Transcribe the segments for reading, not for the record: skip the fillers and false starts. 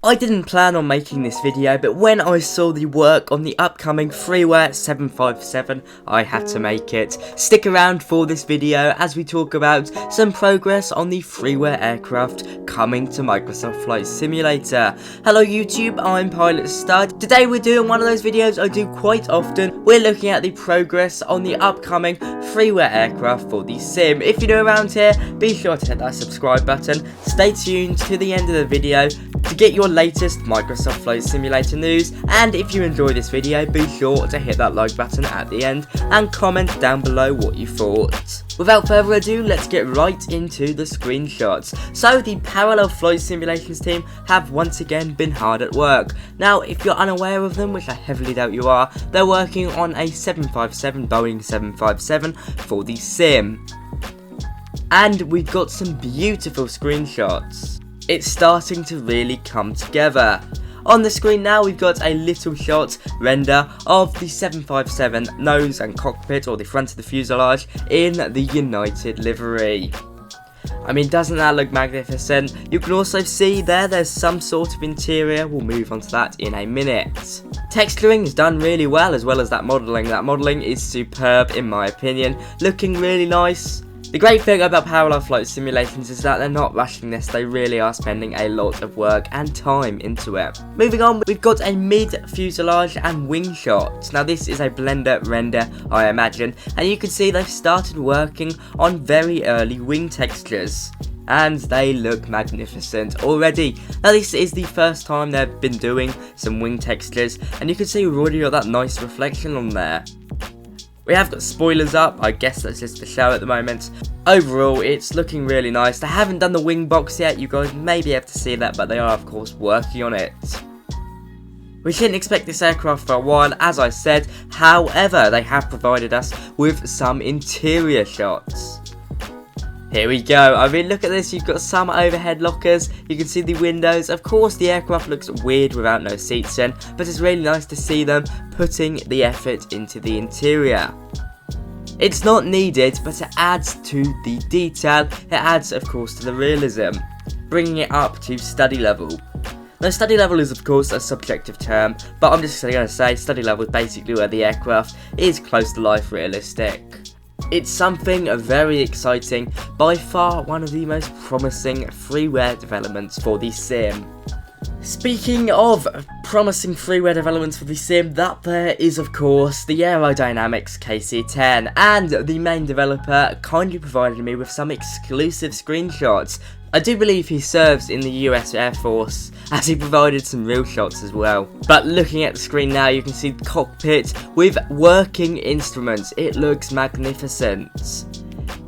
I didn't plan on making this video, but when I saw the work on the upcoming freeware 757, I had to make it. Stick around for this video as we talk about some progress on the freeware aircraft coming to Microsoft Flight Simulator. Hello YouTube, I'm Pilot Stud. Today we're doing one of those videos I do quite often. We're looking at the progress on the upcoming freeware aircraft for the sim. If you're new around here, be sure to hit that subscribe button. Stay tuned to the end of the video to get your latest Microsoft Flight Simulator news, and if you enjoy this video, be sure to hit that like button at the end and comment down below what you thought. Without further ado, let's get right into the screenshots. So the Parallel Flight Simulations team have once again been hard at work. Now, if you're unaware of them, which I heavily doubt you are, they're working on a 757 Boeing 757 for the sim. And we've got some beautiful screenshots. It's starting to really come together. On the screen now we've got a little shot render of the 757 nose and cockpit, or the front of the fuselage, in the United livery. I mean, doesn't that look magnificent? You can also see there's some sort of interior. We'll move on to that in a minute. Texturing is done really well, as well as that modelling. That modelling is superb in my opinion, looking really nice. The great thing about Parallel Flight Simulations is that they're not rushing this, they really are spending a lot of work and time into it. Moving on, we've got a mid-fuselage and wing shot. Now this is a Blender render, I imagine, and you can see they've started working on very early wing textures. And they look magnificent already. Now this is the first time they've been doing some wing textures, and you can see we've already got that nice reflection on there. We have got spoilers up, I guess that's just the show at the moment. Overall, it's looking really nice. They haven't done the wing box yet, you guys may be able to see that, but they are of course working on it. We shouldn't expect this aircraft for a while, as I said, however, they have provided us with some interior shots. Here we go. I mean, look at this. You've got some overhead lockers. You can see the windows. Of course, the aircraft looks weird without no seats in, but it's really nice to see them putting the effort into the interior. It's not needed, but it adds to the detail. It adds, of course, to the realism, bringing it up to study level. Now, study level is, of course, a subjective term, but I'm just going to say study level is basically where the aircraft is close to life realistic. It's something very exciting, by far one of the most promising freeware developments for the sim. Speaking of promising freeware developments for the sim, that there is of course the Aerodynamics KC-10, and the main developer kindly provided me with some exclusive screenshots. I do believe he serves in the US Air Force, as he provided some real shots as well. But looking at the screen now, you can see the cockpit with working instruments. It looks magnificent.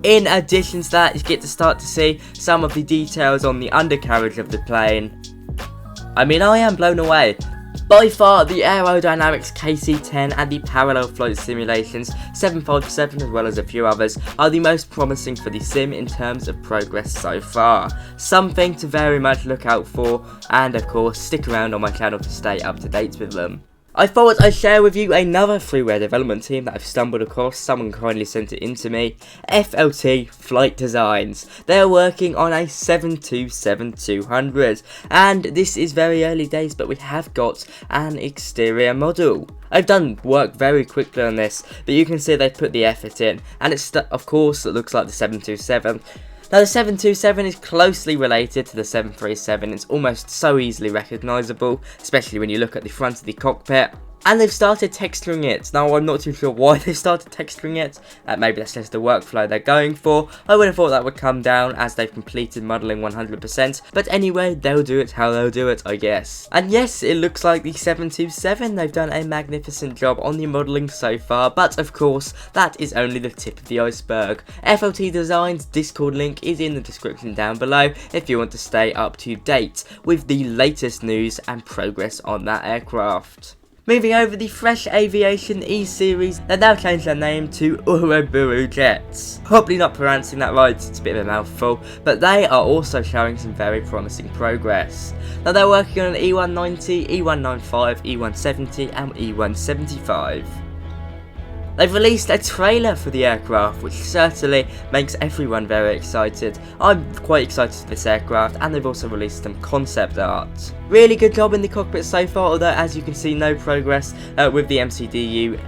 In addition to that, you get to start to see some of the details on the undercarriage of the plane. I mean, I am blown away. By far, the Aerodynamics KC-10 and the Parallel Flight Simulations 757, as well as a few others, are the most promising for the sim in terms of progress so far. Something to very much look out for, and of course, stick around on my channel to stay up to date with them. I thought I'd share with you another freeware development team that I've stumbled across. Someone kindly sent it in to me. FLT Flight Designs. They're working on a 727-200, and this is very early days, but we have got an exterior model. I've done work very quickly on this, but you can see they've put the effort in, and it's of course it looks like the 727. Now the 727 is closely related to the 737, it's almost so easily recognisable, especially when you look at the front of the cockpit. And they've started texturing it. Now I'm not too sure why they've started texturing it, maybe that's just the workflow they're going for. I would have thought that would come down as they've completed modelling 100%, but anyway, they'll do it how they'll do it, I guess. And yes, it looks like the 727, they've done a magnificent job on the modelling so far, but of course, that is only the tip of the iceberg. FLT Designs Discord link is in the description down below if you want to stay up to date with the latest news and progress on that aircraft. Moving over, the Fresh Aviation E-Series, they've now changed their name to Ouroboros Jets. Probably not pronouncing that right, it's a bit of a mouthful, but they are also showing some very promising progress. Now they're working on an E190, E195, E170 and E175. They've released a trailer for the aircraft, which certainly makes everyone very excited. I'm quite excited for this aircraft, and they've also released some concept art. Really good job in the cockpit so far, although as you can see, no progress with the MCDU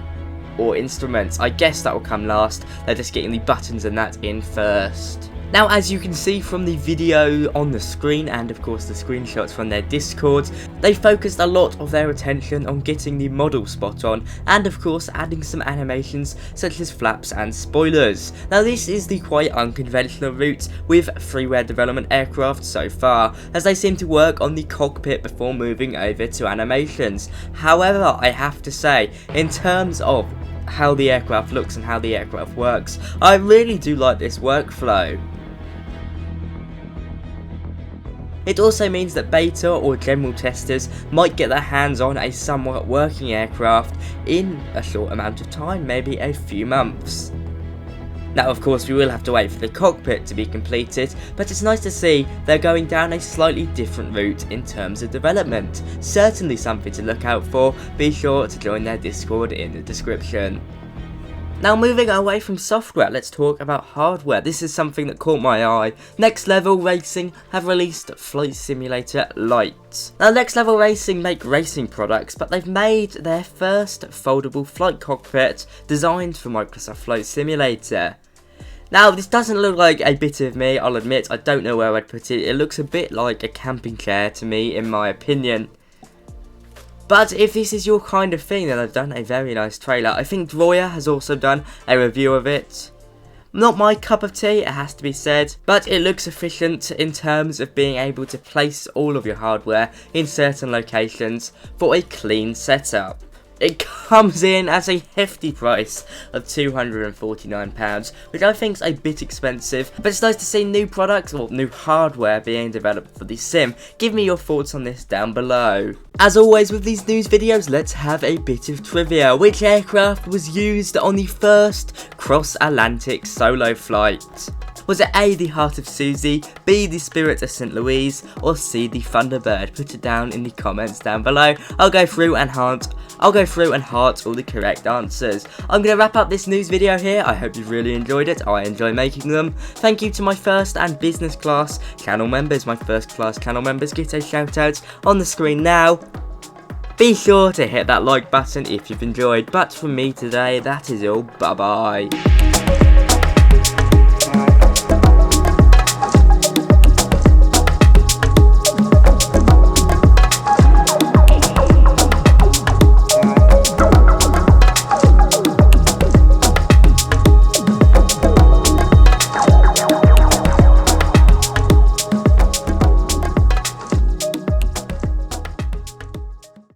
or instruments. I guess that will come last. They're just getting the buttons and that in first. Now, as you can see from the video on the screen, and of course the screenshots from their Discord, they focused a lot of their attention on getting the model spot on, and of course adding some animations such as flaps and spoilers. Now, this is the quite unconventional route with freeware development aircraft so far, as they seem to work on the cockpit before moving over to animations. However, I have to say, in terms of how the aircraft looks and how the aircraft works, I really do like this workflow. It also means that beta or general testers might get their hands on a somewhat working aircraft in a short amount of time, maybe a few months. Now, of course, we will have to wait for the cockpit to be completed, but it's nice to see they're going down a slightly different route in terms of development. Certainly something to look out for. Be sure to join their Discord in the description. Now, moving away from software, let's talk about hardware. This is something that caught my eye. Next Level Racing have released Flight Simulator Lite. Now, Next Level Racing make racing products, but they've made their first foldable flight cockpit designed for Microsoft Flight Simulator. Now, this doesn't look like a bit of me, I'll admit. I don't know where I'd put it. It looks a bit like a camping chair to me, in my opinion. But if this is your kind of thing, then they've done a very nice trailer. I think Droya has also done a review of it. Not my cup of tea, it has to be said, but it looks efficient in terms of being able to place all of your hardware in certain locations for a clean setup. It comes in at a hefty price of £249, which I think is a bit expensive, but it's nice to see new products or new hardware being developed for the sim. Give me your thoughts on this down below. As always with these news videos, let's have a bit of trivia. Which aircraft was used on the first cross-Atlantic solo flight? Was it A, the Heart of Susie, B, the Spirit of St. Louise, or C, the Thunderbird? Put it down in the comments down below. I'll go through and heart all the correct answers. I'm going to wrap up this news video here. I hope you've really enjoyed it. I enjoy making them. Thank you to my first and business class channel members. My first class channel members get a shout out on the screen now. Be sure to hit that like button if you've enjoyed. But from me today, that is all. Bye bye.